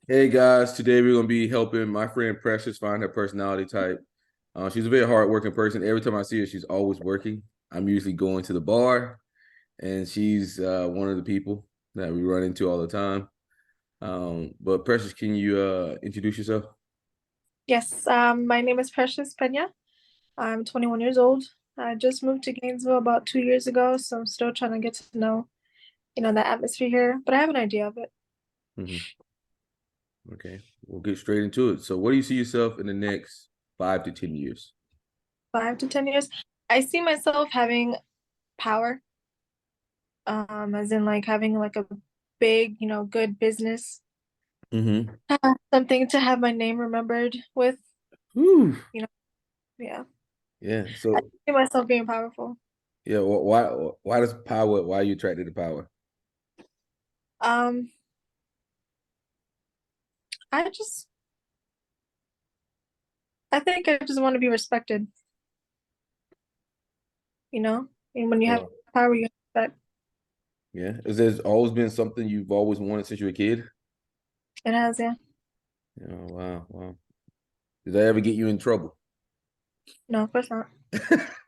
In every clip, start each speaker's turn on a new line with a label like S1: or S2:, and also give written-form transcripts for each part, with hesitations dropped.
S1: Hey guys, today we're gonna be helping my friend Precious find her personality type. She's a very hardworking person. Every time I see her, she's always working. I'm usually going to the bar, and she's one of the people that we run into all the time. But Precious, can you introduce yourself?
S2: Yes, my name is Precious Pena. I'm 21 years old. I just moved to Gainesville about 2 years ago, so I'm still trying to get to know, the atmosphere here, but I have an idea of it.
S1: Hmm. Okay, we'll get straight into it. So, what do you see yourself in the next 5 to 10 years?
S2: 5 to 10 years. I see myself having power, as in like having like a big, good business,
S1: Mm-hmm.
S2: something to have my name remembered with,
S1: Whew.
S2: you know, yeah.
S1: Yeah.
S2: I
S1: So,
S2: see myself being powerful.
S1: yeah, why does power? Why are you attracted to power?
S2: Um, I just, I think I just want to be respected, you know? And when you have
S1: Oh,
S2: power, you respect.
S1: yeah. Is there's always been something you've always wanted since you were a kid?
S2: It has, yeah.
S1: Oh, wow, wow. Did that ever get you in trouble?
S2: No, of course not.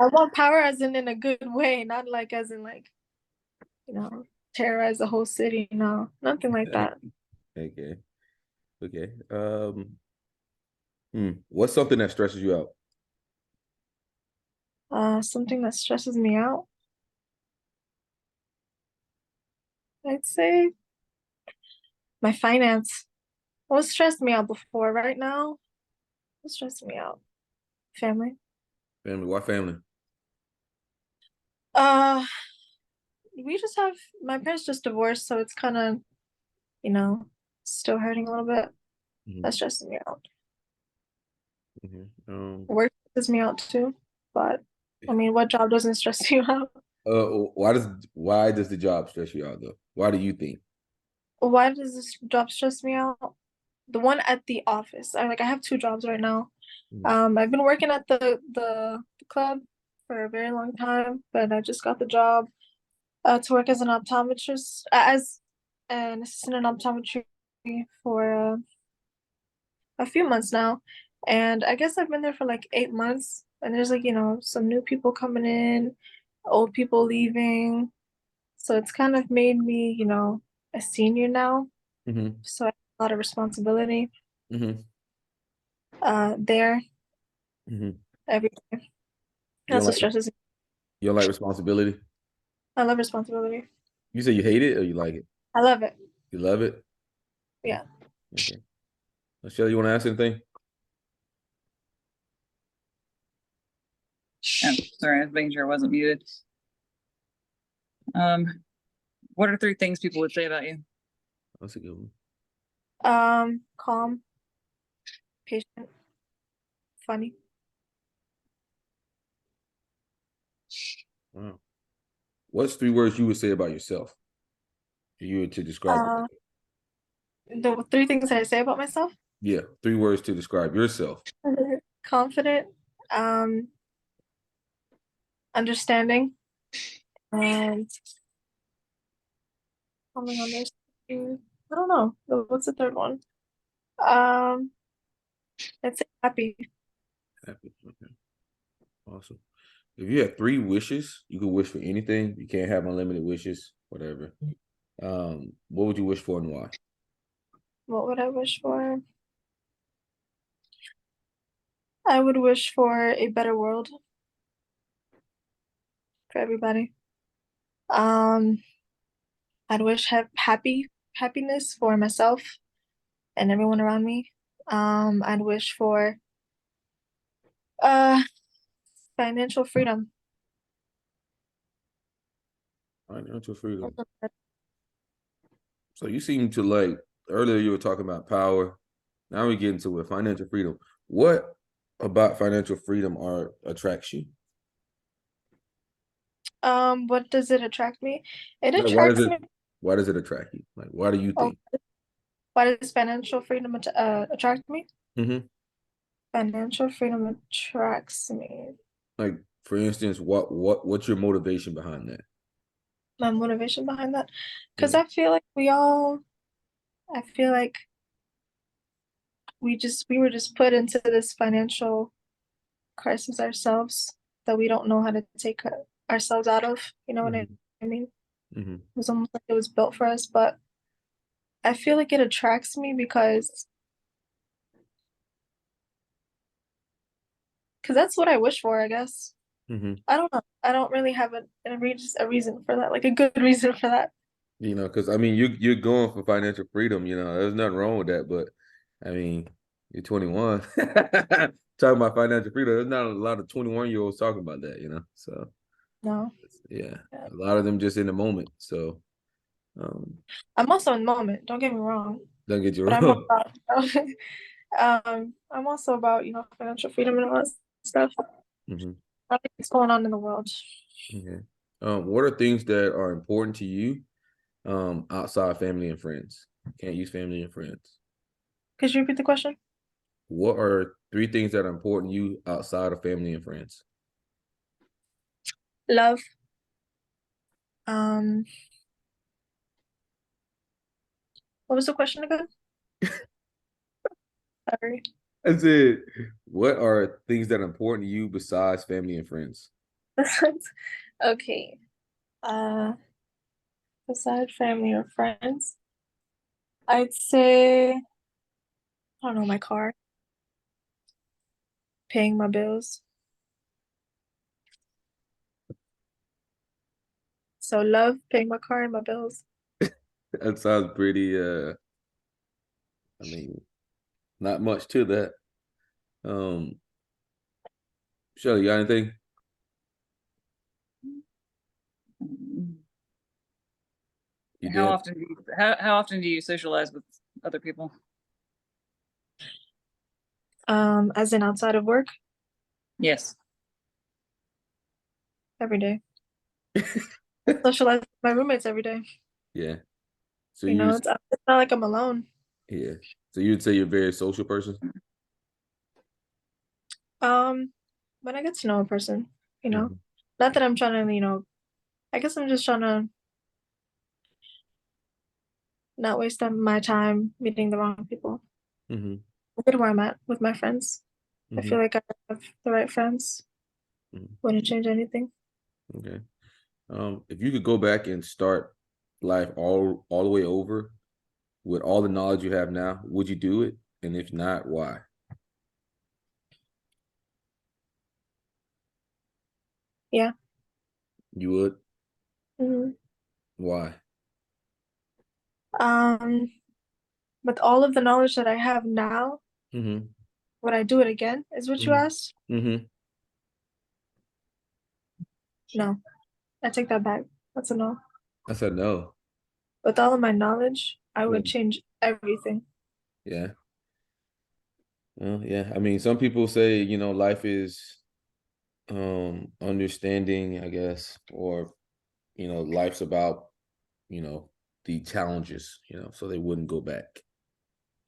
S2: I want power as in a good way, not like as in like, you know, terrorize the whole city. No, nothing like that.
S1: Okay, okay. What's something that stresses you out?
S2: Something that stresses me out, I'd say my finance. What stressed me out before, right now, what stressed me out? Family.
S1: Family. Why family?
S2: Uh, we just have my parents just divorced, so it's kind of, you know, still hurting a little bit.
S1: Hmm.
S2: That stresses me out.
S1: Hmm.
S2: Work stresses me out too, but I mean, what job doesn't stress you out?
S1: Why does the job stress you out though? Why do you think?
S2: Why does this job stress me out? The one at the office. I have two jobs right now.
S1: Mhm.
S2: I've been working at the club for a very long time, but I just got the job to work as an optometrist, as an assistant in optometry for a few months now. And I guess I've been there for like 8 months. And there's like, some new people coming in, old people leaving. So it's kind of made me, a senior now.
S1: Hmm.
S2: So I have a lot of responsibility
S1: Hmm.
S2: there
S1: Hmm.
S2: every day.
S1: You don't
S2: That's what
S1: like
S2: stresses me.
S1: you don't like responsibility?
S2: I love responsibility.
S1: You say you hate it or you like it?
S2: I love it.
S1: You love it?
S2: Yeah.
S1: Okay. Michelle, you want to ask anything?
S3: Oh, sorry, I was making sure I wasn't muted. Um, what are three things people would say about you?
S1: That's a good one.
S2: Calm, patient, funny.
S1: Wow. What's 3 words you would say about yourself if you were to describe
S2: Uh,
S1: yourself?
S2: the three things that I say about myself:
S1: Yeah, 3 words to describe yourself.
S2: confident, um, understanding, and oh my God, there's I don't know. What's the third one? Um, I'd say happy.
S1: Happy. Okay. Awesome. If you had 3 wishes, you could wish for anything. You can't have unlimited wishes, whatever. What would you wish for and why?
S2: What would I wish for? I would wish for a better world for everybody. Um, I'd wish have happiness for myself and everyone around me. I'd wish for uh financial freedom.
S1: Financial freedom. So you seem to like earlier you were talking about power. Now we get into it, financial freedom. What about financial freedom are attracts you?
S2: What does it attract me? It
S1: Like why does
S2: attracts
S1: it
S2: me.
S1: why does it attract you? Like why do you
S2: Oh,
S1: think?
S2: why does financial freedom attract me?
S1: Hmm.
S2: Financial freedom attracts me.
S1: Like for instance, what's your motivation behind that?
S2: My motivation behind that, because
S1: Yeah.
S2: I feel like we were just put into this financial crisis ourselves that we don't know how to take ourselves out of. You know what I mean?
S1: Mm-hmm.
S2: It was almost like it was built for us, but I feel like it attracts me because that's what I wish for, I guess.
S1: Mm-hmm.
S2: I don't know. I don't really have a reason for that, like a good reason for that.
S1: You know, because I mean, you're going for financial freedom. You know, there's nothing wrong with that. But I mean, you're 21, talking about financial freedom. There's not a lot of 21-year-olds talking about that. You know, so
S2: No.
S1: yeah,
S2: Yeah.
S1: a lot of them just in the moment. So
S2: I'm also in the moment, don't get me wrong.
S1: don't get you
S2: But I'm
S1: wrong.
S2: about I'm also about, financial freedom and all that stuff.
S1: Mm-hmm.
S2: I think it's going on in the world.
S1: Okay. What are things that are important to you outside family and friends? Can't use family and friends.
S2: Could you repeat the question?
S1: What are 3 things that are important to you outside of family and friends?
S2: Love. Um, what was the question again? Sorry.
S1: I said, what are things that are important to you besides family and friends?
S2: Okay. Besides family or friends, I'd say, I don't know, my car, paying my bills. So love, paying my car and my bills.
S1: That sounds pretty I mean, not much to that. Shelly, you got anything? You
S3: How
S1: did?
S3: often do you how often do you socialize with other people?
S2: As in outside of work,
S3: Yes.
S2: every day. Socialize with my roommates every day.
S1: Yeah. So
S2: It's not like I'm alone.
S1: yeah. So you'd say you're a very social person?
S2: When I get to know a person,
S1: Mm-hmm.
S2: not that I'm trying to, I guess I'm just trying to not waste my time meeting the wrong people.
S1: Mm-hmm.
S2: I'm good where I'm at with my friends. I
S1: Mm-hmm.
S2: feel like I have the right friends.
S1: Mm-hmm.
S2: Wouldn't change anything.
S1: Okay. If you could go back and start life all the way over with all the knowledge you have now, would you do it? And if not, why?
S2: Yeah.
S1: You would?
S2: Mhm.
S1: Why?
S2: Um, with all of the knowledge that I have now,
S1: Mm-hmm.
S2: would I do it again? Is what you
S1: Mm-hmm.
S2: asked?
S1: Mm-hmm.
S2: No, I take that back. That's a no.
S1: I said no.
S2: With all of my knowledge, I would
S1: Well,
S2: change everything.
S1: yeah. Well, yeah. I mean, some people say, life is understanding, I guess, or life's about, you know, the challenges, so they wouldn't go back.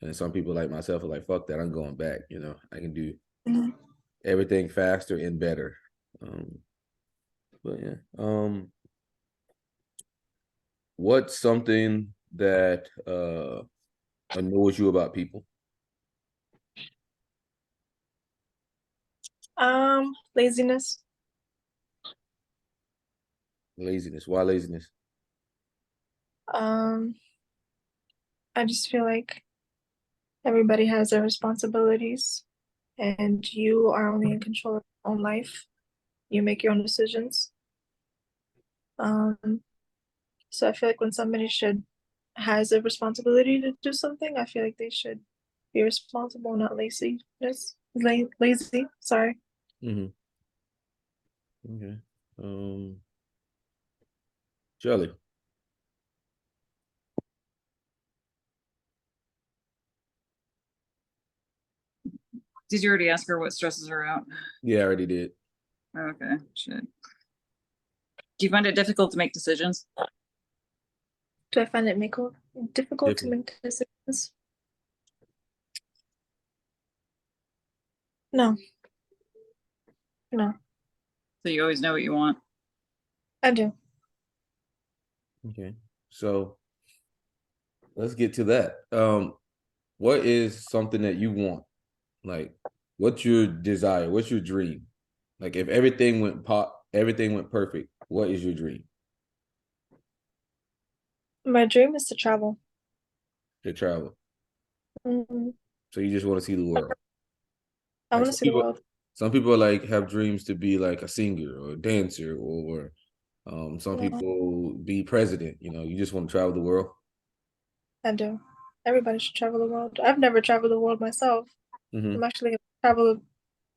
S1: And some people like myself are like, fuck that, I'm going back, I can do
S2: Mhm.
S1: everything faster and better. Um, but yeah. What's something that annoys you about people?
S2: Laziness.
S1: Laziness. Why laziness?
S2: Um, I just feel like everybody has their responsibilities, and you are only in control of your own life. You make your own decisions. Um, so I feel like when somebody has a responsibility to do something, I feel like they should be responsible, not lazy. Sorry.
S1: Mm-hmm. Okay. Jelly.
S3: Did you already ask her what stresses her out?
S1: Yeah, I already did.
S3: Okay, shit. Do you find it difficult to make decisions?
S2: Do I find it difficult to
S1: Different.
S2: make decisions? No, no,
S3: So you always know what you want?
S2: I do.
S1: Okay. So let's get to that. what is something that you want? Like, what's your desire? What's your dream? Like, if everything went perfect, what is your dream?
S2: My dream is to travel.
S1: To travel.
S2: Mhm.
S1: So you just want to see the world.
S2: I
S1: Like
S2: want to see the world.
S1: some people like have dreams to be like a singer or a dancer, or some
S2: Yeah,
S1: people be president. You just want to travel the world.
S2: I do. Everybody should travel the world. I've never traveled the world myself.
S1: Mm-hmm.
S2: I'm actually gonna travel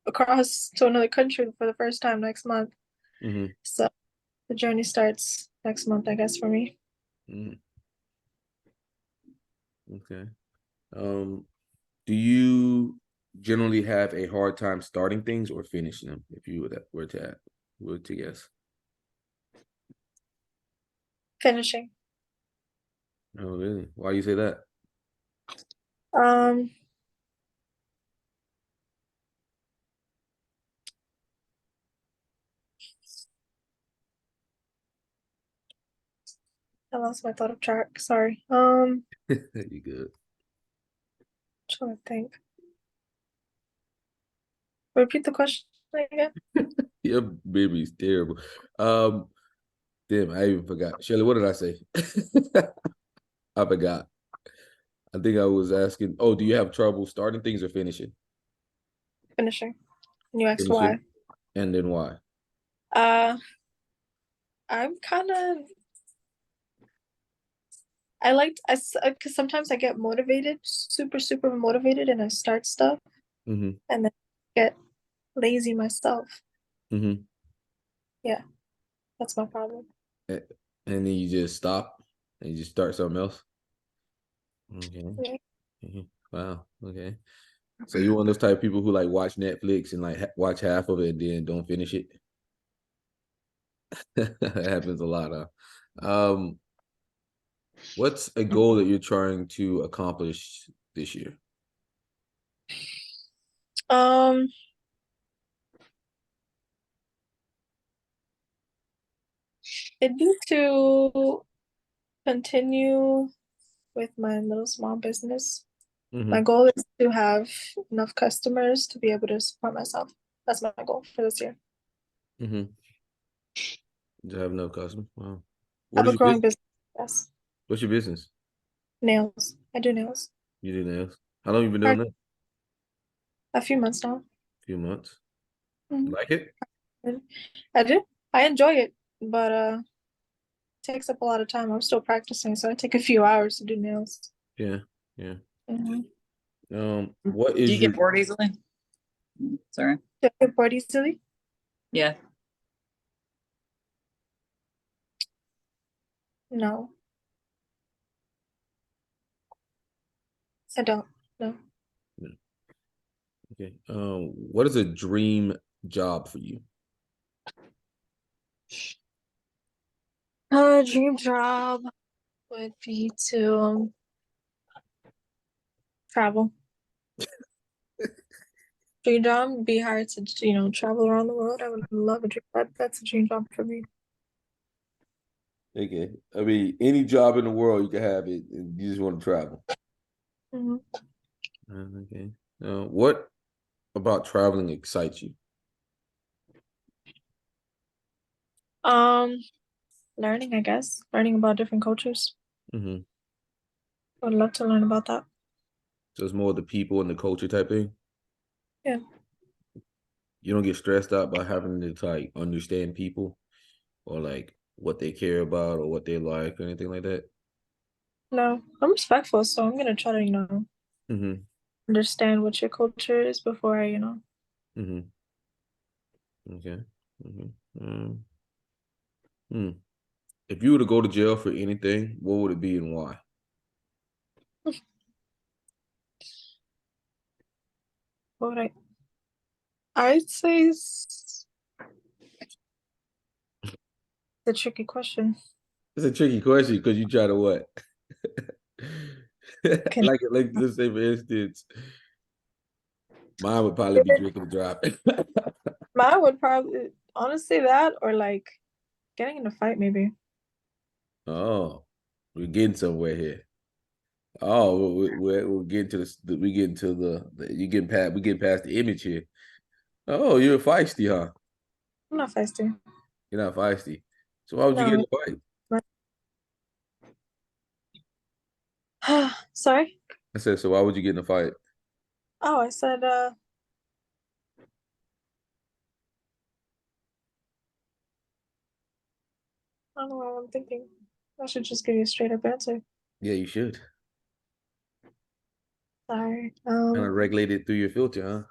S2: across to another country for the first time next month.
S1: Mm-hmm.
S2: So the journey starts next month, I guess, for me.
S1: Mm-hmm. Okay. Do you generally have a hard time starting things or finishing them? If you were to guess.
S2: Finishing.
S1: Oh, really? Why do you say that?
S2: Um, I lost my thought of track. Sorry.
S1: You good?
S2: Trying to think. Repeat the question again.
S1: Your baby's terrible. Damn, I even forgot. Shelly, what did I say? I forgot. I think I was asking. Oh, do you have trouble starting things or finishing?
S2: Finishing. And you asked why.
S1: Finishing, and then why?
S2: Uh, I'm kind of. I liked because sometimes I get motivated, super super motivated, and I start stuff,
S1: Mm-hmm.
S2: and then get lazy myself.
S1: Mm-hmm.
S2: Yeah, that's my problem.
S1: And then you just stop and you just start something else. Okay.
S2: Yeah.
S1: Mhm. Wow. Okay. So you one of those type of people who like watch Netflix and like watch half of it and then don't finish it. That happens a lot. What's a goal that you're trying to accomplish this year?
S2: Um, it'd be to continue with my little small business. My
S1: Mm-hmm.
S2: goal is to have enough customers to be able to support myself. That's my goal for this year.
S1: Mm-hmm. To have enough customers. Wow.
S2: I
S1: What
S2: have
S1: is
S2: a
S1: your
S2: growing
S1: business?
S2: business. Yes,
S1: What's your business?
S2: nails. I do nails.
S1: You do nails. How long you been
S2: For
S1: doing that?
S2: a few months now.
S1: A few months. You
S2: Mhm.
S1: like it?
S2: And I do. I enjoy it, but takes up a lot of time. I'm still practicing, so I take a few hours to do nails.
S1: Yeah. Yeah.
S2: Mm-hmm.
S1: What
S3: Do
S1: is
S3: you
S1: your
S3: get bored easily? Sorry.
S2: Do I get bored easily?
S3: Yeah.
S2: No, I don't. No.
S1: okay? What is a dream job for you?
S2: Dream job would be to travel. Dream job would be hard to, travel around the world. I would love a dream. That's a dream job for me.
S1: Okay. I mean, any job in the world you can have it, and you just want to travel.
S2: Mhm.
S1: Okay. What about traveling excites you?
S2: Um, Learning, I guess. Learning about different cultures.
S1: Mm-hmm.
S2: I would love to learn about that.
S1: So it's more the people and the culture type thing.
S2: Yeah.
S1: You don't get stressed out by having to like understand people or like what they care about or what they like or anything like that.
S2: No, I'm respectful, so I'm gonna try to,
S1: Mm-hmm.
S2: understand what your culture is before I,
S1: Mm-hmm. Okay. Mm-hmm. Hmm. If you were to go to jail for anything, what would it be and why?
S2: what would I'd say it's a tricky question.
S1: It's a tricky question because you try to what?
S2: Can
S1: like let's say for instance, mine would probably be drinking and driving.
S2: Mine would probably honestly that or like getting in a fight maybe.
S1: Oh, we're getting somewhere here. Oh, we're getting to we getting to you getting past we getting past the image here. Oh, you're feisty, huh?
S2: I'm not feisty.
S1: You're not feisty. So why would you get
S2: No.
S1: in a fight?
S2: Sorry?
S1: I said, so why would you get in a fight?
S2: Oh, I said, I don't know what I'm thinking. I should just give you a straight up answer.
S1: Yeah, you should.
S2: Sorry.
S1: Kind of regulate it through your filter, huh?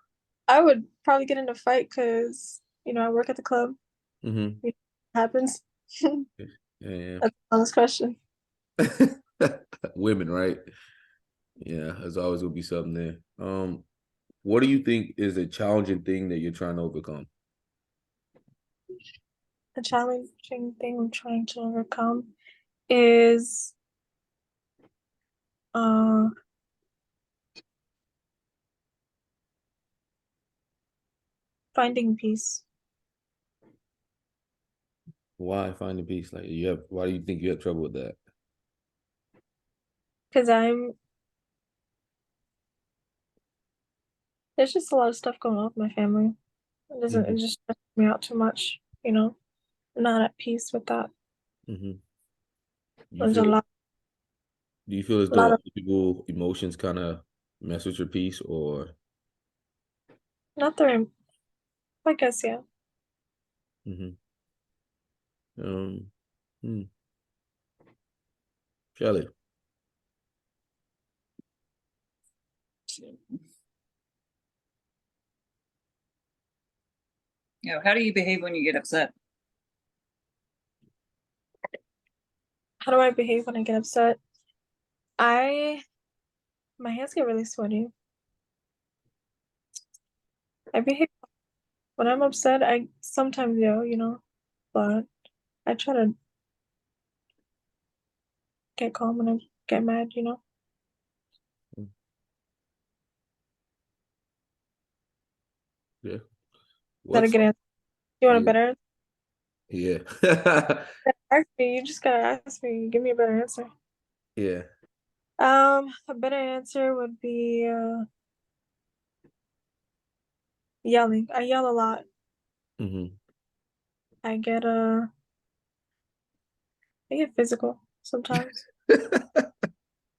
S2: I would probably get in a fight because, I work at the club.
S1: Mm-hmm.
S2: It happens.
S1: Yeah,
S2: That's an honest question.
S1: yeah. Women, right? Yeah, there's always gonna be something there. What do you think is a challenging thing that you're trying to overcome?
S2: A challenging thing I'm trying to overcome is uh finding peace.
S1: Why finding peace? Like why do you think you have trouble with that?
S2: Because there's just a lot of stuff going on with my family. It just stresses me out too much, I'm not at peace with that.
S1: Mm-hmm. You
S2: There's
S1: feel
S2: a lot
S1: do you feel as
S2: a lot
S1: though
S2: of
S1: other people emotions kind of mess with your peace or
S2: not the I guess, yeah.
S1: mm-hmm. um hmm. Kelly.
S3: How do you behave when you get upset?
S2: How do I behave when I get upset? My hands get really sweaty. I behave when I'm upset, I sometimes yell, but I try to get calm when I get mad.
S1: Yeah.
S2: Is that a
S1: What's
S2: good answer? You want a
S1: yeah.
S2: better answer?
S1: Yeah.
S2: Actually, you just gotta ask me. Give me a better answer.
S1: Yeah.
S2: A better answer would be yelling. I yell a lot.
S1: Mm-hmm.
S2: I get I get physical sometimes.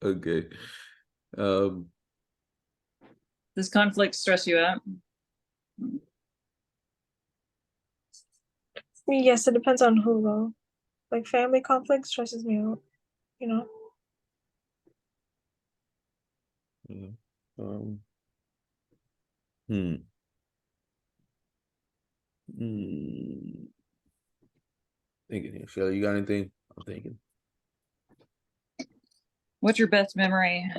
S1: Okay. Um,
S3: Does conflict stress you out?
S2: Yes, it depends on who though. Like family conflict stresses me out, you know.
S1: yeah. Um, hmm. Hmm. Thinking here. Shelly, you got anything? I'm thinking.
S3: What's your best memory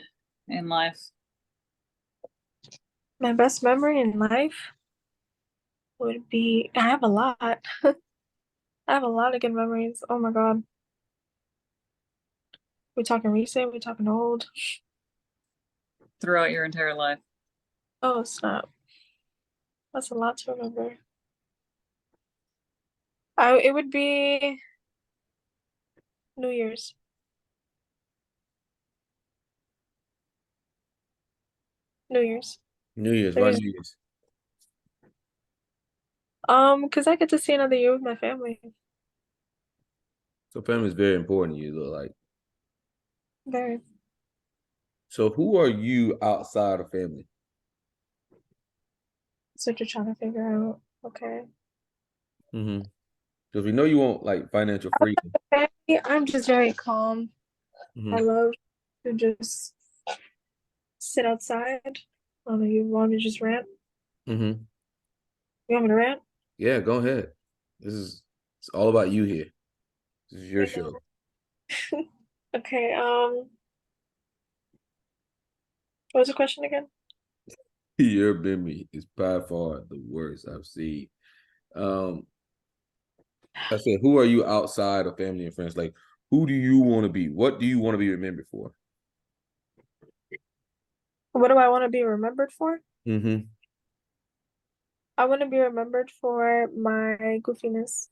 S3: in life?
S2: My best memory in life would be I have a lot. I have a lot of good memories. Oh my God. We talking recent, we talking old.
S3: Throughout your entire life?
S2: Oh snap. That's a lot to remember. It would be New Year's. New Year's.
S1: New Year's.
S2: New
S1: Why
S2: Year's.
S1: New Year's?
S2: Because I get to see another year with my family.
S1: So family is very important to you, though. Like,
S2: Very.
S1: so who are you outside of family?
S2: That's what you're trying to figure out. Okay.
S1: Mm-hmm. Because we know you want like financial freedom.
S2: Family, I'm just very calm. I
S1: Mm-hmm.
S2: love to just sit outside. You want me to just rant?
S1: Mm-hmm.
S2: You want me to rant?
S1: Yeah, go ahead. It's all about you here. This is your
S2: I know.
S1: show.
S2: Okay, what was the question again?
S1: Your memory is by far the worst I've seen. Um, I said, who are you outside of family and friends? Like, who do you want to be? What do you want to be remembered for?
S2: What do I want to be remembered for?
S1: Mm-hmm.
S2: I want to be remembered for my goofiness.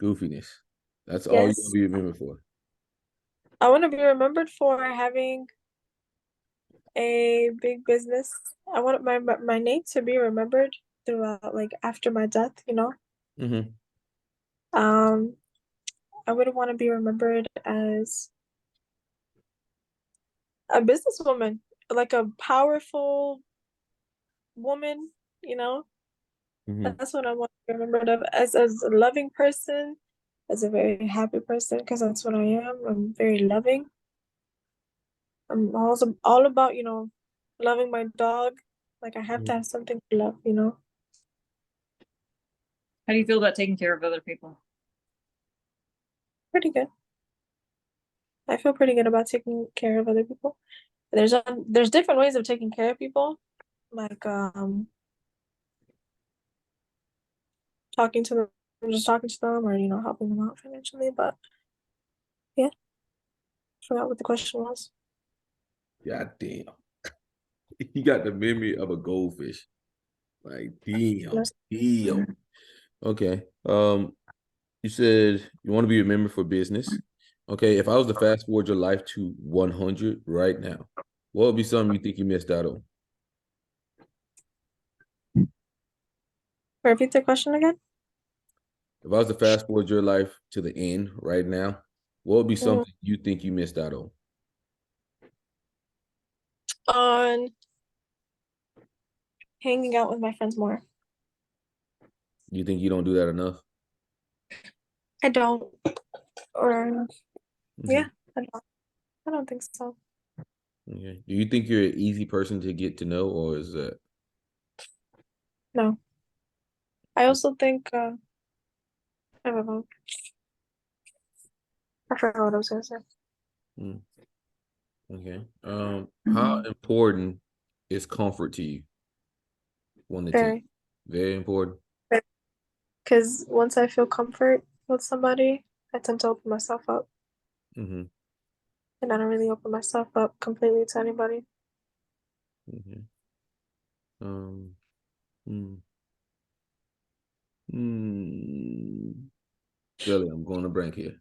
S1: Goofiness. That's all you want to
S2: Yes.
S1: be remembered for.
S2: I want to be remembered for having a big business. I want my name to be remembered throughout, like after my death, you know.
S1: Mm-hmm.
S2: I would want to be remembered as a businesswoman, like a powerful woman, you know.
S1: Mm-hmm.
S2: That's what I want to be remembered of, as a loving person, as a very happy person, because that's what I am. I'm very loving. I'm also all about, you know, loving my dog. Like I have to have something to love, you know.
S3: How do you feel about taking care of other people?
S2: Pretty good. I feel pretty good about taking care of other people. There's different ways of taking care of people, like talking to them, just talking to them, or you know, helping them out financially. But yeah, forgot what the question was.
S1: God damn. You got the memory of a goldfish. Like, damn. Damn. Okay. You said you want to be remembered for business. Okay, if I was to fast forward your life to 100 right now, what would be something you think you missed out on?
S2: Repeat the question again.
S1: If I was to fast forward your life to the end right now, what would be
S2: Mm,
S1: something you think you missed out on?
S2: on hanging out with my friends more.
S1: You think you don't do that enough?
S2: I don't, or
S1: Mm-hmm.
S2: yeah, I don't think so.
S1: Okay. Do you think you're an easy person to get to know, or is that?
S2: No, I also think I don't know. I forgot what I was gonna say.
S1: Mm, okay. How important is comfort to you on the team?
S2: Very,
S1: Very important.
S2: because once I feel comfort with somebody, I tend to open myself up,
S1: Mm-hmm.
S2: and I don't really open myself up completely to anybody.
S1: Mm-hmm. Um. Mm, Really, I'm going to blank here.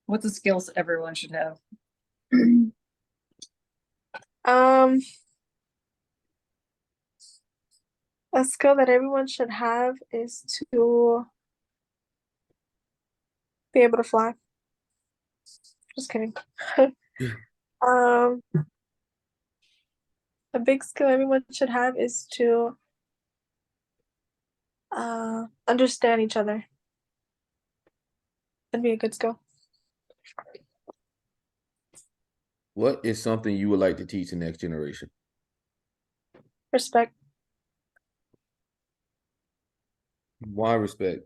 S3: What's the skills everyone should have?
S2: Um, a skill that everyone should have is to be able to fly. Just kidding. Um, a big skill everyone should have is to understand each other. That'd be a good skill.
S1: What is something you would like to teach the next generation?
S2: Respect.
S1: Why respect?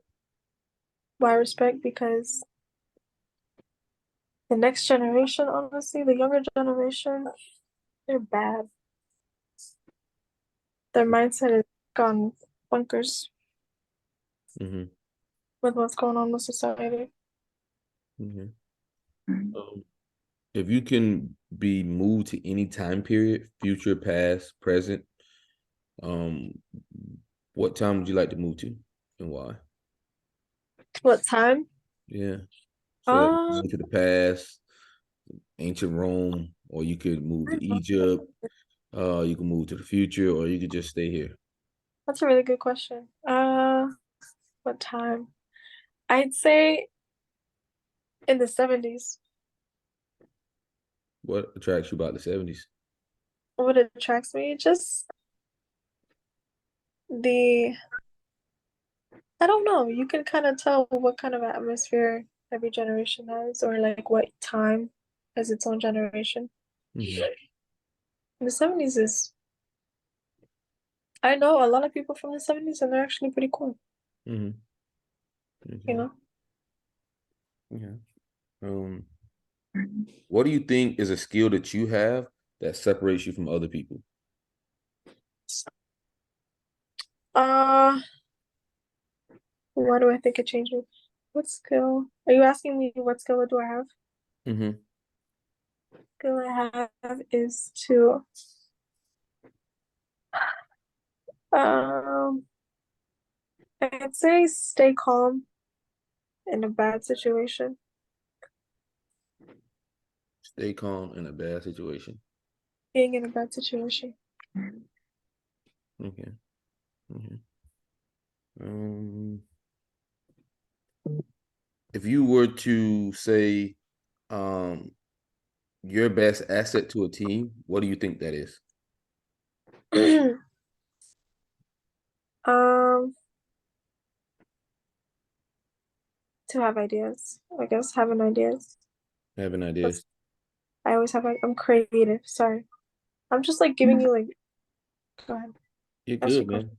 S2: Why respect? Because the next generation, honestly, the younger generation, they're bad. Their mindset has gone bunkers
S1: Mm-hmm.
S2: with what's going on with society.
S1: Mm-hmm. If you can be moved to any time period, future, past, present, um, what time would you like to move to and why?
S2: What time?
S1: Yeah. So like
S2: Uh,
S1: go to the past, ancient Rome, or you could move to Egypt, you can move to the future, or you could just stay here.
S2: that's a really good question. What time? I'd say in the 70s.
S1: What attracts you about the 70s?
S2: What attracts me? Just the, I don't know. You can kind of tell what kind of atmosphere every generation has, or like what time has its own generation.
S1: Mm-hmm.
S2: The 70s is, I know a lot of people from the 70s and they're actually pretty cool,
S1: Mm-hmm.
S2: you
S1: Okay.
S2: know?
S1: Yeah. What do you think is a skill that you have that separates you from other people?
S2: Uh, why do I think it changed me? What skill? Are you asking me what skill do I have?
S1: Mm-hmm.
S2: Skill I have is to um I'd say stay calm in a bad situation.
S1: Stay calm in a bad situation.
S2: Being in a bad situation.
S1: Okay. Okay. If you were to say your best asset to a team, what do you think that is?
S2: To have ideas. I guess having ideas.
S1: Having ideas.
S2: I always have. I'm creative. Sorry, I'm just like giving you like. Go ahead.
S1: You're
S2: Ask your
S1: good, man.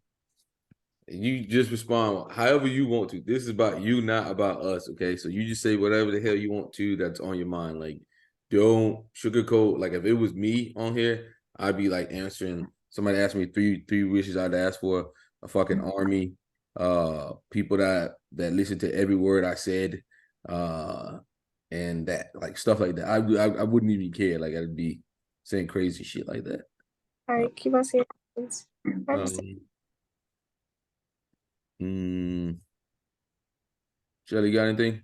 S1: You just respond however you want to. This is about you, not about us. Okay. So you just say whatever the hell you want to that's on your mind. Like, don't sugarcoat. Like, if it was me on here, I'd be like answering. Somebody asked me three wishes I'd ask for: a fucking army, people that listen to every word I said, and that like stuff like that. I wouldn't even care. Like, I'd be saying crazy shit like that.
S2: All right, keep asking questions.
S1: Shelly, got anything?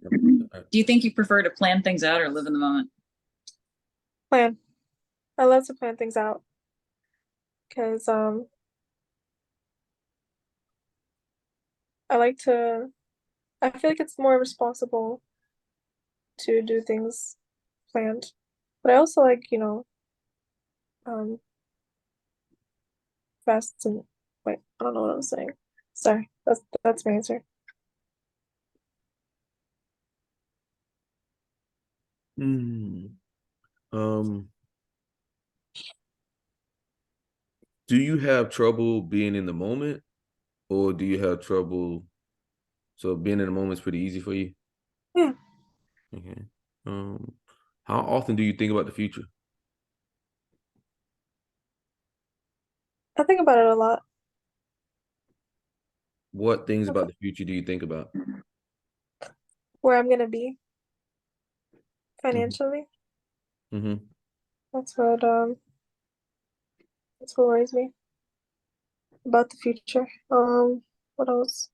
S3: Do you think you prefer to plan things out or live in the moment?
S2: Plan. I love to plan things out because I like to. I feel like it's more responsible to do things planned, but I also like fast and wait. I don't know what I'm saying. Sorry, that's my answer.
S1: Do you have trouble being in the moment, or do you have trouble? So being in the moment is pretty easy for you.
S2: Yeah.
S1: Okay. How often do you think about the future?
S2: I think about it a lot.
S1: What things about the future do you think about?
S2: Where I'm gonna be financially.
S1: Mm-hmm.
S2: That's what worries me about the future. What else?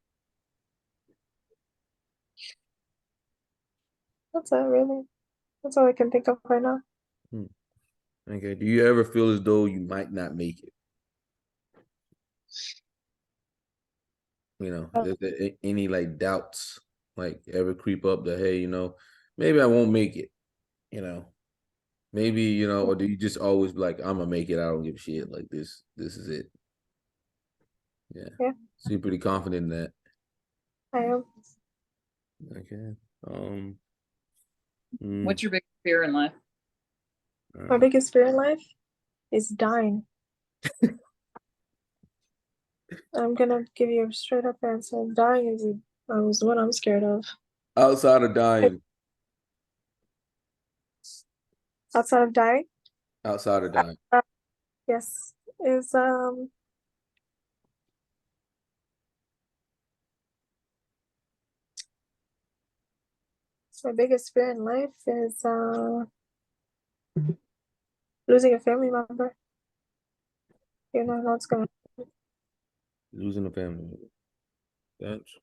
S2: That's it really. That's all I can think of right now.
S1: Okay. Do you ever feel as though you might not make it? Is there any like doubts like ever creep up that, hey, maybe I won't make it, maybe, or do you just always be like, I'm gonna make it, I don't give a shit, like this is it? Yeah. So you're pretty confident in that.
S2: I am.
S1: Okay.
S3: What's your biggest fear in life?
S2: My biggest fear in life is dying. I'm gonna give you a straight up answer. Dying is what I'm scared of.
S1: Outside of dying.
S2: Outside of dying?
S1: Outside of dying.
S2: Yes. Is my biggest fear in life is losing a family member. You know what's gonna happen.
S1: Losing a family member. That's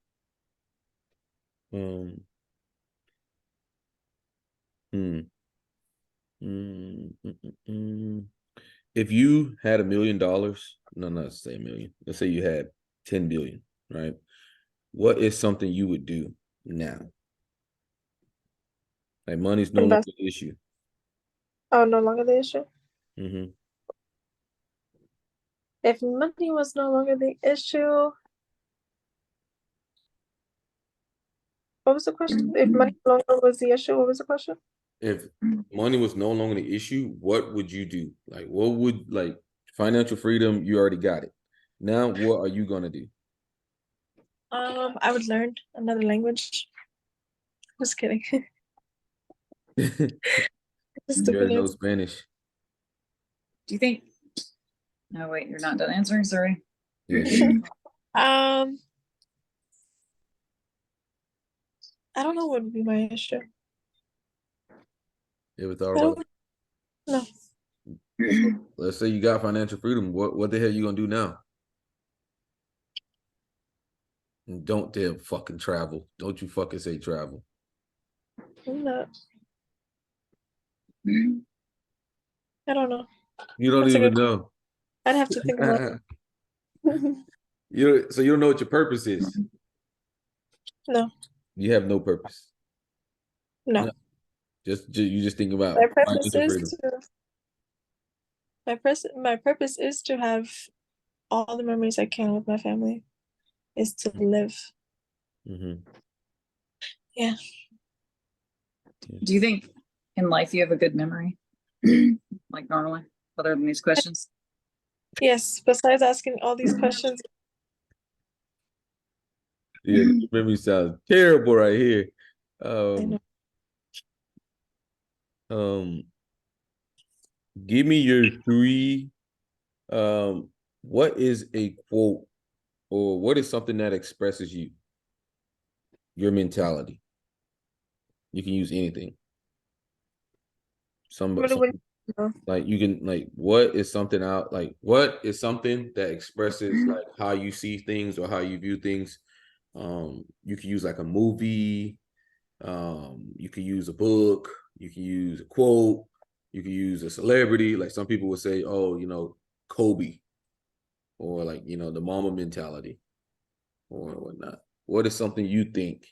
S1: If you had $1 million, no, not let's say a million. Let's say you had 10 billion, right? What is something you would do now? Like, money's no longer the issue.
S2: Oh, no longer the issue?
S1: Mm-hmm.
S2: If money was no longer the issue, what was the question? If money no longer was the issue, what was the question?
S1: If money was no longer the issue, what would you do? Like, what would, like, financial freedom, you already got it. Now, what are you gonna do?
S2: I would learn another language. Just kidding.
S1: You already know Spanish.
S3: Do you think? No, wait, you're not done answering. Sorry.
S1: Yes.
S2: I don't know what would be my issue.
S1: Ever thought about it?
S2: No.
S1: Let's say you got financial freedom. What the hell you gonna do now? And don't dare fucking travel. Don't you fucking say travel.
S2: I'm not. I don't know.
S1: You don't
S2: That's a
S1: even
S2: good.
S1: know.
S2: I'd have to think about it.
S1: So you don't know what your purpose is.
S2: No,
S1: You have no purpose.
S2: no.
S1: No. You just think about
S2: My purpose
S1: financial
S2: is
S1: freedom.
S2: to. My purpose is to have all the memories I can with my family. Is to live.
S1: Mm-hmm.
S2: Yeah.
S3: Do you think in life you have a good memory? Like normally, other than these questions?
S2: Yes. Besides asking all these questions,
S1: Yeah, memory sounds terrible right here.
S2: I know.
S1: Um, give me your three. What is a quote or what is something that expresses you, your mentality? You can use anything. Some
S2: What do you know?
S1: like you can like what is something out like what is something that expresses like how you see things or how you view things. You can use like a movie, you can use a book, you can use a quote, you can use a celebrity. Like some people would say, oh, Kobe, or like, the mama mentality or whatnot. What is something you think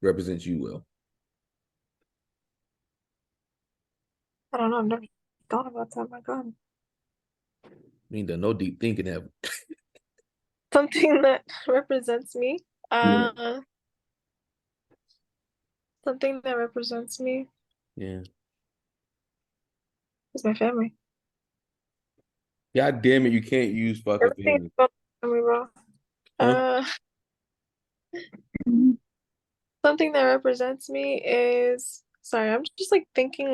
S1: represents you well?
S2: I don't know. I've never thought about that. My God.
S1: I mean, there's no deep thinking have.
S2: Something that represents me.
S1: Yeah.
S2: Something that represents me
S1: Yeah.
S2: is my family.
S1: God damn it, you can't use fucking
S2: Everything
S1: family.
S2: about my family, bro.
S1: Huh?
S2: Something that represents me is sorry, I'm just like thinking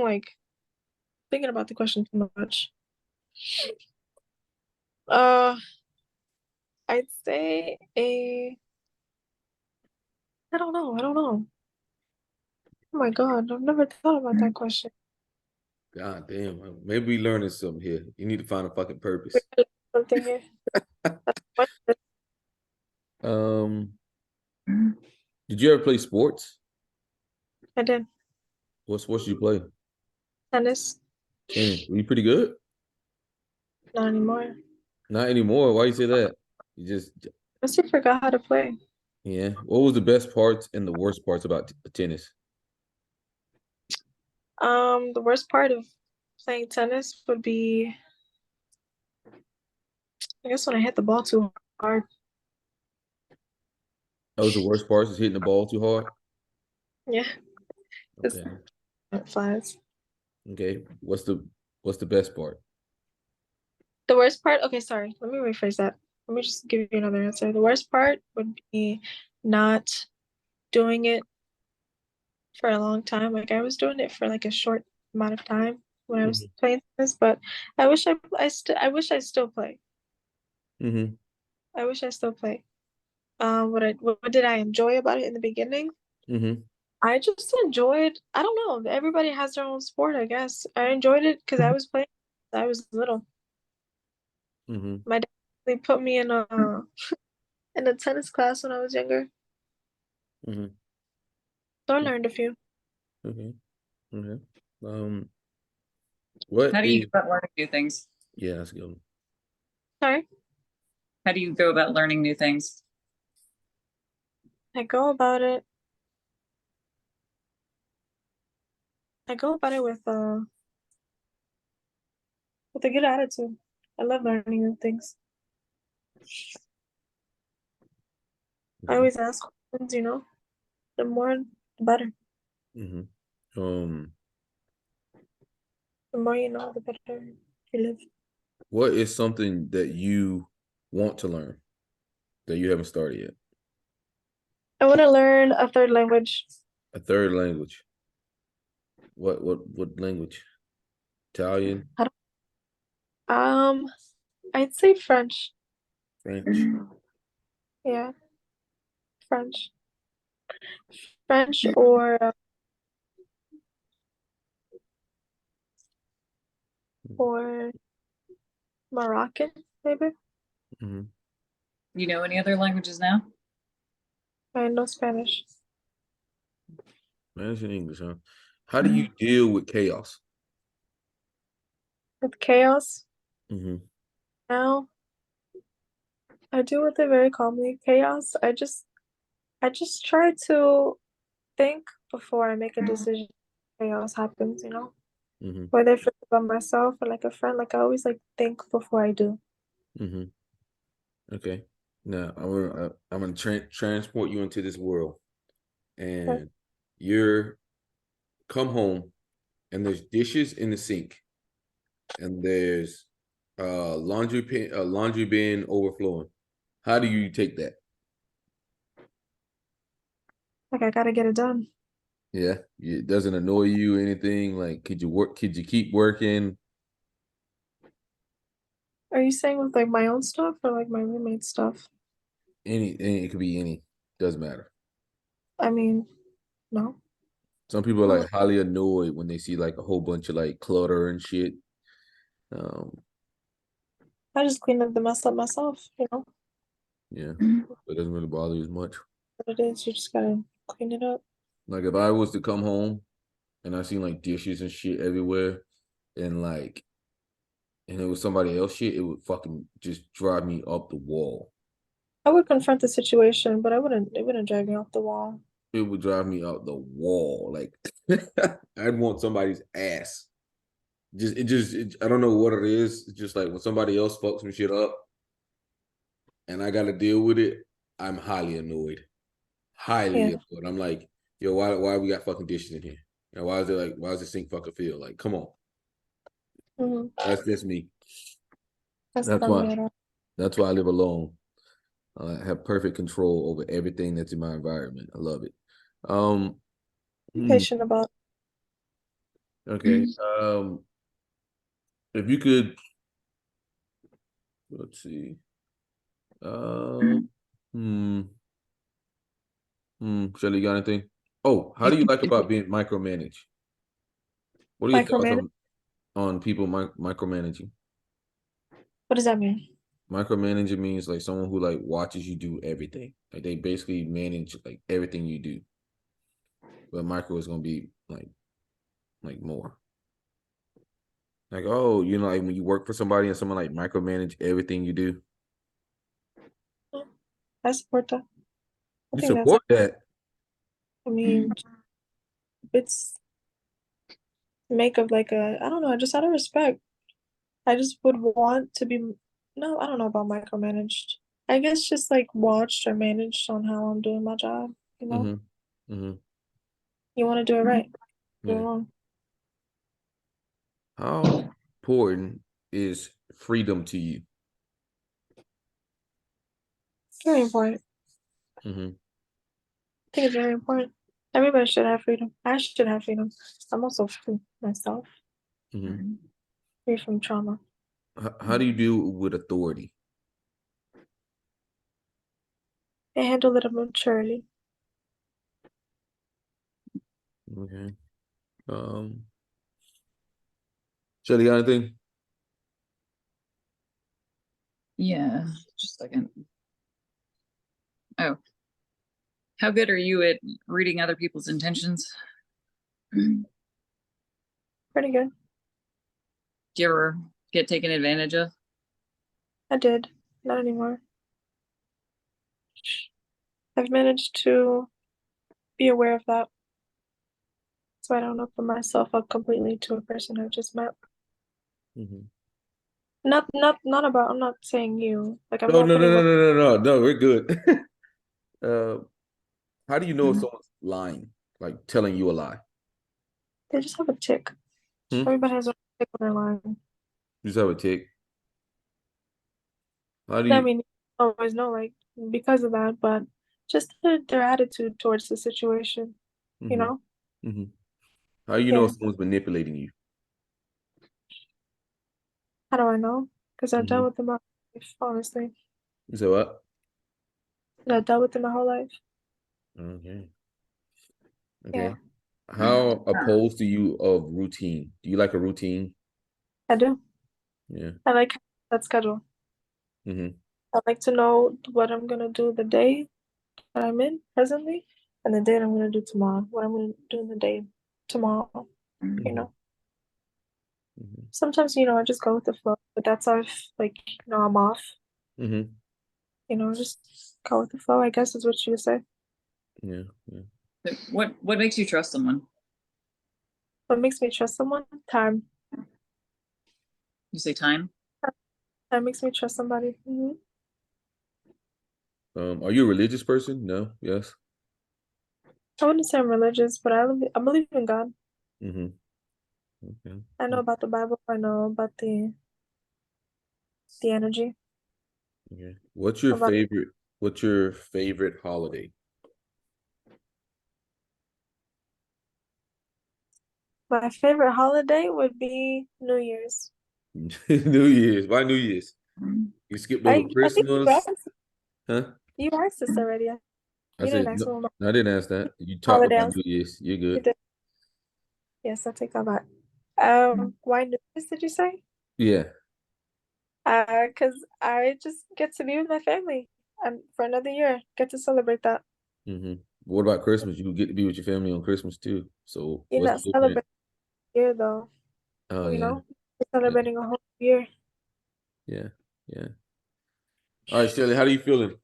S2: about the question too much. I'd say I don't know. I don't know. Oh my God, I've never thought about that question.
S1: God damn. Maybe we learning something here. You need to find a fucking purpose.
S2: Something here. What?
S1: Um, did you ever play sports?
S2: I did
S1: What sports did you play?
S2: tennis.
S1: Tennis. Were you pretty good?
S2: Not anymore.
S1: Not anymore. Why you say that? You just
S2: I still forgot how to play.
S1: Yeah. What was the best parts and the worst parts about tennis?
S2: The worst part of playing tennis would be, I guess, when I hit the ball too hard.
S1: That was the worst part, is hitting the ball too hard.
S2: Yeah, just
S1: Okay.
S2: it flies.
S1: Okay. What's the best part?
S2: The worst part, okay, sorry, let me rephrase that. Let me just give you another answer. The worst part would be not doing it for a long time. Like I was doing it for like a short amount of time when I was playing tennis, but I wish I still play.
S1: Mm-hmm.
S2: I wish I still play. What did I enjoy about it in the beginning?
S1: Mm-hmm.
S2: I just enjoyed, I don't know, everybody has their own sport, I guess. I enjoyed it because I was playing I was little.
S1: Mm-hmm.
S2: My dad they put me in a tennis class when I was younger.
S1: Mm-hmm.
S2: So I learned a few.
S1: Okay. Okay. Um, what
S3: How do you
S1: is
S3: go about learning new things?
S1: yeah, that's good.
S2: Sorry.
S3: How do you go about learning new things?
S2: I go about it. I go about it with a good attitude. I love learning new things. I
S1: Okay.
S2: always ask questions, the more the better.
S1: Mm-hmm.
S2: The more you know, the better you live.
S1: What is something that you want to learn that you haven't started yet?
S2: I want to learn a third language.
S1: A third language. What language? Italian,
S2: I I'd say French.
S1: French.
S2: Yeah, French. French or Moroccan, maybe.
S1: Mm-hmm.
S3: You know any other languages now?
S2: I know Spanish.
S1: Manage in English, huh? How do you deal with chaos?
S2: With chaos,
S1: Mm-hmm.
S2: now I deal with it very calmly. Chaos, I just try to think before I make a decision. Chaos happens, you know?
S1: Mm-hmm.
S2: Whether if it's about myself or like a friend, like I always like think before I do.
S1: Mm-hmm. Okay. Now I'm gonna transport you into this world,
S2: Okay.
S1: and you're come home, and there's dishes in the sink, and there's laundry bin overflowing. How do you take that?
S2: Like I gotta get it done.
S1: Yeah, it doesn't annoy you or anything. Like, could you work? Could you keep working?
S2: Are you saying with like my own stuff or like my roommate's stuff?
S1: Any it could be any. Doesn't matter.
S2: I mean, no.
S1: Some people are
S2: Oh,
S1: like highly annoyed when they see like a whole bunch of like clutter and shit. Um,
S2: I just clean up the mess up myself, you know?
S1: yeah, it doesn't really bother you as much.
S2: What it is, you just gotta clean it up.
S1: Like if I was to come home and I seen like dishes and shit everywhere, and like and it was somebody else shit, it would fucking just drive me up the wall.
S2: I would confront the situation, but it wouldn't drive me off the wall.
S1: It would drive me up the wall. Like I'd want somebody's ass. I don't know what it is. It's just like when somebody else fucks some shit up and I gotta deal with it, I'm highly annoyed. Highly
S2: Yeah.
S1: annoyed. I'm like, yo, why we got fucking dishes in here? And why is the sink fucking filled? Like, come on.
S2: Mm-hmm.
S1: That's just me.
S2: That's
S1: That's
S2: not
S1: why
S2: me at all.
S1: that's why I live alone. I have perfect control over everything that's in my environment. I love it. Um,
S2: Be
S1: hmm,
S2: patient about
S1: okay. If you could, let's see. Uh, hmm, Shelly, you got anything? Oh, how do you like about being micromanaged? What are your thoughts
S2: micromanage.
S1: on people micromanaging?
S2: What does that mean?
S1: Micromanaging means like someone who like watches you do everything. Like they basically manage like everything you do. But micro is gonna be like more. Like, oh, you know, like when you work for somebody and someone like micromanage everything you do.
S2: I support that. I
S1: You
S2: think that's,
S1: support that.
S2: I mean, it's make of like a, I don't know, just out of respect. I just would want to be, no, I don't know about micromanaged. I guess just like watched or managed on how I'm doing my job, you know?
S1: Mm-hmm. Mm-hmm.
S2: You want to do it right, do it
S1: Yeah.
S2: wrong.
S1: How important is freedom to you?
S2: Very important.
S1: Mm-hmm.
S2: I think it's very important. Everybody should have freedom. I should have freedom. I'm also free myself,
S1: Mm-hmm.
S2: free from trauma.
S1: How do you deal with authority?
S2: I handle it maturely.
S1: Okay. Shelly, got anything?
S3: Yeah, just a second. Oh, how good are you at reading other people's intentions? Do
S2: Pretty good.
S3: you ever get taken advantage of?
S2: I did. Not anymore. I've managed to be aware of that, so I don't open myself up completely to a person I've just met.
S1: Mm-hmm.
S2: Not about. I'm not saying you. Like I'm
S1: No,
S2: not
S1: no, no,
S2: putting.
S1: no, no, no, no, no. We're good. uh, how do you know if
S3: Mhm.
S1: someone's lying, like telling you a lie?
S2: They just have a tick.
S1: Hmm?
S2: Everybody has a tick when they're lying.
S1: You just have a tick. How do
S2: I
S1: you?
S2: mean, you don't always know, like because of that, but just their attitude towards the situation. You
S1: Mm-hmm.
S2: know?
S1: Mm-hmm. How do you know
S2: Yeah.
S1: if someone's manipulating you?
S2: How do I know? Because I've
S1: Mm-hmm.
S2: dealt with them my life, honestly.
S1: You say what?
S2: I've dealt with them my whole life.
S1: Okay.
S2: Yeah,
S1: Okay. How opposed to you of routine? Do you like a routine?
S2: I do.
S1: Yeah.
S2: I like that schedule.
S1: Mm-hmm.
S2: I like to know what I'm gonna do the day that I'm in presently, and the day that I'm gonna do tomorrow, what I'm gonna do in the day tomorrow.
S3: Mm.
S2: You know,
S1: Mm-hmm.
S2: sometimes I just go with the flow, but that's if I'm off.
S1: Mm-hmm.
S2: Just go with the flow, I guess is what you would say.
S1: Yeah. Yeah.
S3: So what makes you trust someone?
S2: What makes me trust someone? Time.
S3: You say time?
S2: That makes me trust somebody.
S1: Are you a religious person? No. Yes.
S2: I wouldn't say I'm religious, but I believe in God.
S1: Mm-hmm. Okay.
S2: I know about the Bible. I know about the energy.
S1: Okay. What's your
S2: About
S1: favorite? What's your favorite holiday?
S2: my favorite holiday would be New Year's.
S1: New Year's. Why New Year's?
S3: Mm.
S1: You skipped
S2: I
S1: over
S2: I think
S1: Christmas, huh?
S2: you asked this already. You
S1: I
S2: didn't
S1: said
S2: ask
S1: no.
S2: me about
S1: I didn't ask that. You talked
S2: holiday.
S1: about New Year's. You're
S2: You
S1: good.
S2: did. Yes, I take that back. Why New Year's did you say?
S1: Yeah.
S2: Because I just get to be with my family and for another year, get to celebrate that.
S1: Mm-hmm. What about Christmas? You get to be with your family on Christmas too. So
S2: You're
S1: what's
S2: not
S1: different?
S2: celebrating a year though,
S1: Oh
S2: you
S1: yeah.
S2: know? You're
S1: Yeah.
S2: celebrating a whole year.
S1: Yeah. Yeah. All right, Shirley, how are you feeling?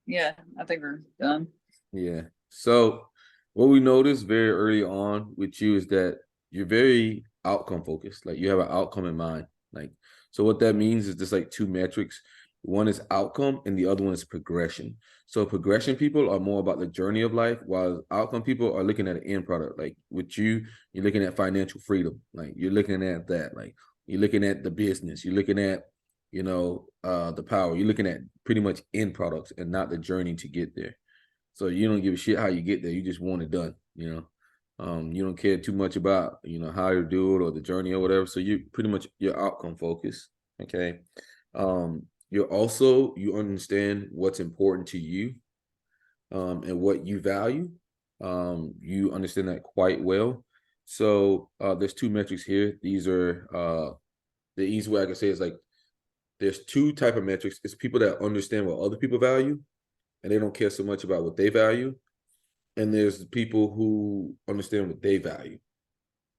S3: Yeah, I think we're done.
S1: Yeah. So what we noticed very early on with you is that you're very outcome focused. Like you have an outcome in mind. Like, so what that means is just like two metrics. One is outcome and the other one is progression. So progression people are more about the journey of life, while outcome people are looking at an end product. Like with you, you're looking at financial freedom. Like you're looking at that. Like you're looking at the business. You're looking at, the power. You're looking at pretty much end products and not the journey to get there. So you don't give a shit how you get there. You just want it done, You don't care too much about, how you do it or the journey or whatever. So you pretty much you're outcome focused. Okay. You understand what's important to you, and what you value. You understand that quite well. So there's two metrics here. These are the easy way I can say is like there's two type of metrics. It's people that understand what other people value and they don't care so much about what they value. And there's people who understand what they value,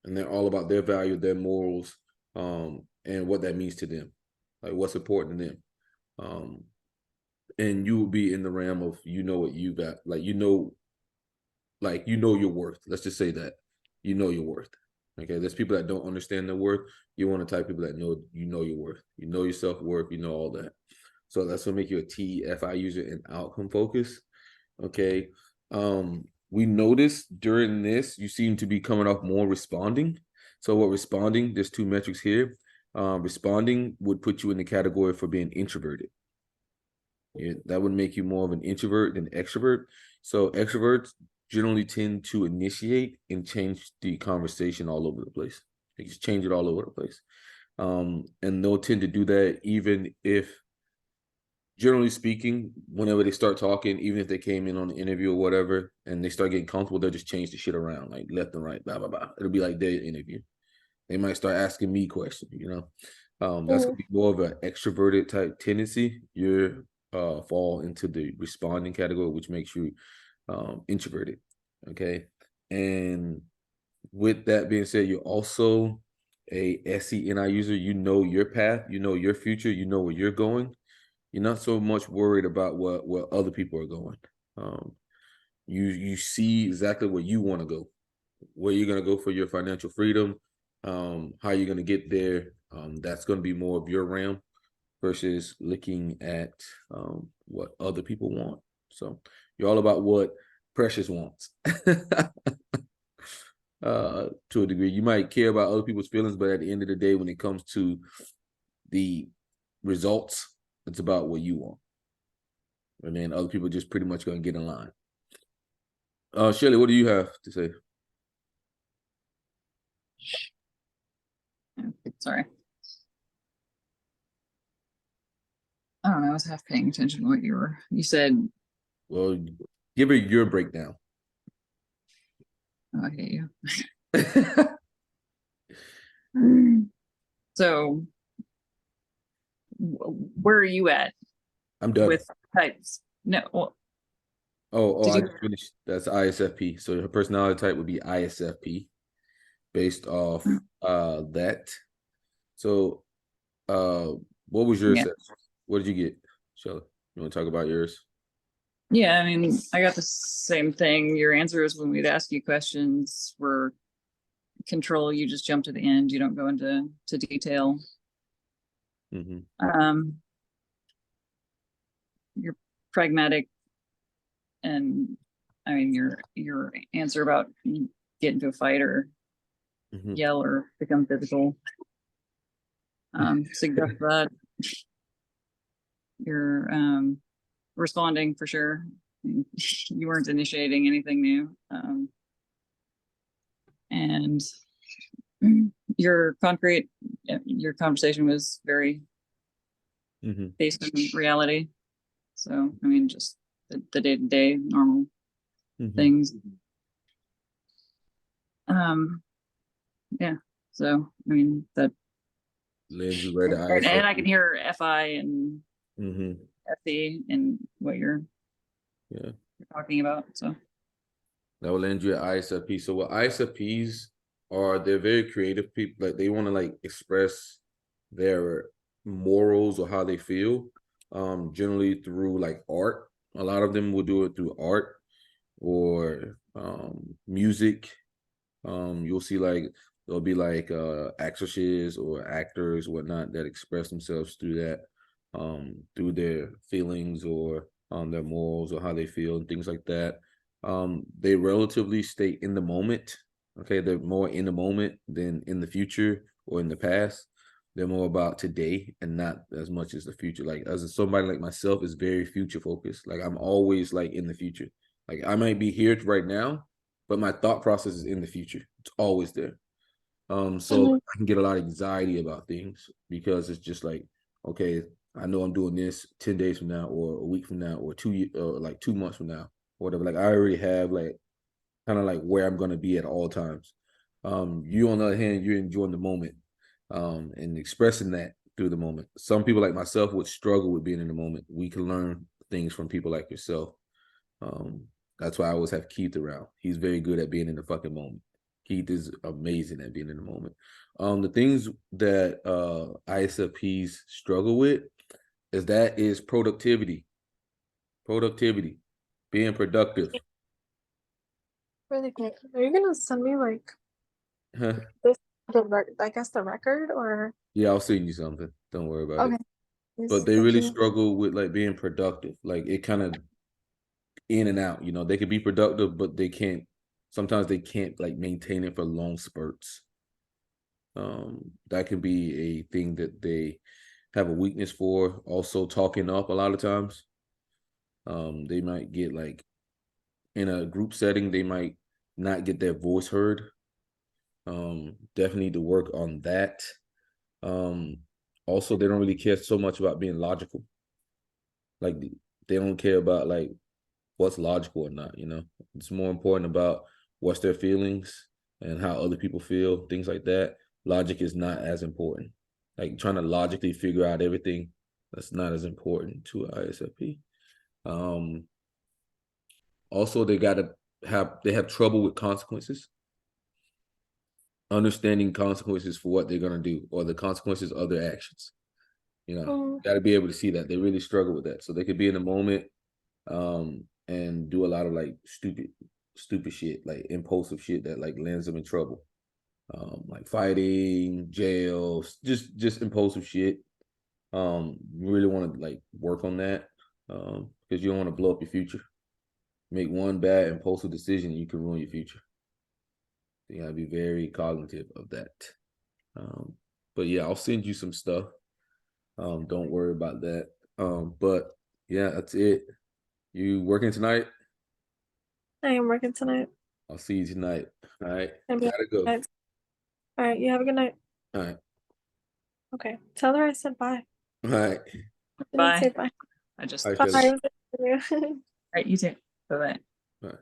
S1: and they're all about their value, their morals, and what that means to them, like what's important to them. And you will be in the realm of what you got, your worth. Let's just say that your worth. Okay, there's people that don't understand their worth. You want to type people that know your worth. You know your self worth. You know all that. So that's what make you a TFI user and outcome focus. Okay. We noticed during this, you seem to be coming off more responding. So what responding, there's two metrics here. Responding would put you in the category for being introverted. Yeah, that would make you more of an introvert than extrovert. So extroverts generally tend to initiate and change the conversation all over the place. They just change it all over the place. And they'll tend to do that even if, generally speaking, whenever they start talking, even if they came in on an interview or whatever, and they start getting comfortable, they'll just change the shit around, like left and right, blah, blah, blah. It'll be like their interview. They might start asking me questions, That's gonna be more of an extroverted type tendency. You're fall into the responding category, which makes you introverted. Okay. And with that being said, you're also a SCNI user. You know your path, you know your future, you know where you're going. You're not so much worried about what other people are going. You see exactly where you want to go, where you're going to go for your financial freedom, how you're going to get there. That's going to be more of your realm versus looking at what other people want. So you're all about what Precious wants. To a degree, you might care about other people's feelings, but at the end of the day, when it comes to the results, it's about what you want. And then other people just pretty much going to get in line. Shirley, what do you have to say?
S3: Sorry. I don't know. I was half paying attention to what you said.
S1: Well, give her your breakdown.
S3: Oh, I hate you. So, where are you at
S1: I'm done.
S3: with types? No, well,
S1: Oh,
S3: Did
S1: I
S3: you?
S1: just finished. That's ISFP. So her personality type would be ISFP based off that. So what was your
S3: Yeah.
S1: assessment? What did you get, Shelly? You want to talk about yours?
S3: Yeah, I mean, I got the same thing. Your answers when we'd ask you questions were control. You just jump to the end. You don't go into detail. You're pragmatic, and I mean your answer about get into a fight or yell or become physical suggests that you're responding for sure. You weren't initiating anything new, and your conversation was very based on reality. So I mean, just the day-to-day normal things. Yeah. So I mean that.
S1: Lindsay read the
S3: And I
S1: ISFP.
S3: can hear FI and FE and what you're talking about. So
S1: that will land you at ISFP. So what ISFPs are, they're very creative people. Like they want to like express their morals or how they feel, generally through like art. A lot of them will do it through art or music. You'll see like there'll be like actresses or actors, whatnot, that express themselves through that, through their feelings or their morals or how they feel and things like that. They relatively stay in the moment. Okay, they're more in the moment than in the future or in the past. They're more about today and not as much as the future. Like as somebody like myself is very future focused. Like I'm always like in the future. Like I might be here right now, but my thought process is in the future. It's always there. So I can get a lot of anxiety about things because it's just like, okay, I know I'm doing this 10 days from now or a week from now or like 2 months from now or whatever. Like I already have like kind of like where I'm gonna be at all times. You on the other hand, you're enjoying the moment and expressing that through the moment. Some people like myself would struggle with being in the moment. We can learn things from people like yourself. That's why I always have Keith around. He's very good at being in the fucking moment. Keith is amazing at being in the moment. The things that ISFPs struggle with is productivity. Productivity, being productive.
S2: Really quick, are you gonna send me like
S1: Huh?
S2: this I guess the record or
S1: Yeah, I'll send you something. Don't worry about
S2: okay.
S1: it.
S2: Please,
S1: But they
S2: thank
S1: really
S2: you.
S1: struggle with like being productive. Like it kind of in and out. They can be productive, but they can't. Sometimes they can't like maintain it for long spurts. That can be a thing that they have a weakness for. Also, talking up a lot of times. They might get like in a group setting, they might not get their voice heard. Definitely need to work on that. Also, they don't really care so much about being logical. Like they don't care about like what's logical or not. It's more important about what's their feelings and how other people feel, things like that. Logic is not as important. Like trying to logically figure out everything, that's not as important to ISFP. Also, they have trouble with consequences, understanding consequences for what they're gonna do or the consequences of their actions. Got to be able to see that they really struggle with that. So they could be in the moment, and do a lot of like stupid shit, like impulsive shit that like lands them in trouble, like fighting, jail, just impulsive shit. You really want to like work on that, because you don't want to blow up your future. Make one bad impulsive decision, you can ruin your future. You gotta be very cognitive of that. But yeah, I'll send you some stuff. Don't worry about that. But yeah, that's it. You working tonight?
S2: I am working tonight.
S1: I'll see you tonight. All right.
S2: And
S1: Gotta go.
S2: all right, you have a good night.
S1: All right.
S2: Okay. Tell her I said bye.
S1: All right.
S2: I didn't
S3: bye.
S2: say bye.
S3: I just
S1: All
S2: Bye.
S1: right,
S3: right. You too. Bye bye.
S1: All right.